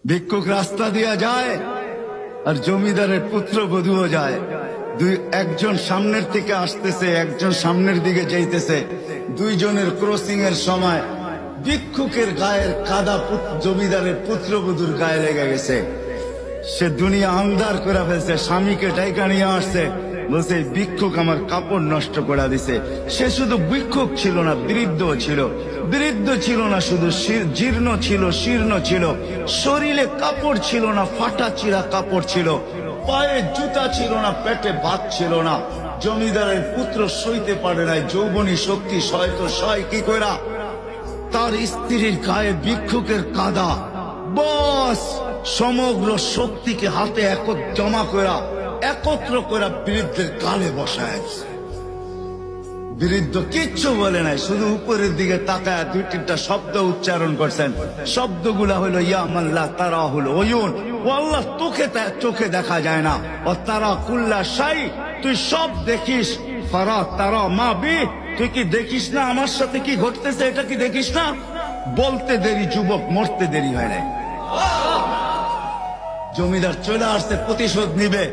ভিক্ষুক রাস্তা দিয়া যায় আর জমিদারের পুত্রবধূও যায়। একজন সামনের থেকে আসতেছে, একজন সামনের দিকে যাইতেছে। দুইজনের ক্রসিং এর সময় ভিক্ষুকের গায়ের কাদা জমিদারের পুত্রবধূর গায়ে লেগে গেছে। সে দুনিয়া আন্ধার করে ফেলছে, স্বামীকে ডাইকা নিয়ে আসছে, বলছে ভিক্ষুক আমার কাপড় নষ্ট করে দিছে। সে শুধু ভিক্ষুক ছিল না, বৃদ্ধ ছিল। বৃদ্ধ ছিল না শুধু, জীর্ণ ছিল, শীর্ণ ছিল। শরীরে কাপড় ছিল না, ফাটা চিরা কাপড় ছিল। পায়ে জুতা ছিল না, পেটে ভাত ছিল না। জমিদারের পুত্র সইতে পারে নাই, যৌবনী শক্তি সয়তো সয় কি কইরা তার স্ত্রীর গায়ে ভিক্ষুকের কাদা। বস সমগ্র শক্তিকে হাতে জমা করা, একত্র করা বৃদ্ধের গালে বসায়। বৃদ্ধ কিচ্ছু বলে নাই, শুধু উপরের দিকে তাকায় দুই তিনটা শব্দ উচ্চারণ করছেন। শব্দগুলা হলো ইয়া মাল্লা তারা হলো ওয়ুন, ও আল্লাহ চোখে দেখা যায় না। ও তারা কুল্লা শাই, তুই সব দেখিস। ফারা তারা মা বি, তুই কি দেখিস না আমার সাথে কি ঘটতেছে? এটা কি দেখিস না? বলতে দেরি যুবক, মরতে দেরি হয় নাই। জমিদার চলে আসছে, প্রতিশোধ নিবে।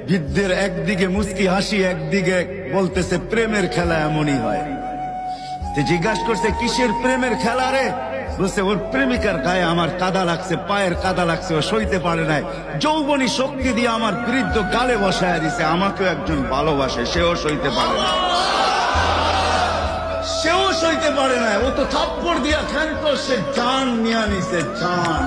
বৃদ্ধের একদিকে মুস্কি হাসি, একদিকে বলতেছে প্রেমের খেলা এমনই হয়। জিজ্ঞাসা করছে কিসের প্রেমের খেলা রে? বলছে ওর প্রেমিকার গায়ে আমার কাদা লাগছে, পায়ের কাদা লাগছে, ও সইতে পারে নাই। যৌবনী শক্তি দিয়ে আমার বৃদ্ধ গালে বসায় দিছে। আমাকেও একজন ভালোবাসে, সেও সইতে পারে না, সেও সইতে পারে না। ও তো থাপ্পড় দিয়া ক্ষান্ত, সে জান নিয়ে নিছে, জান।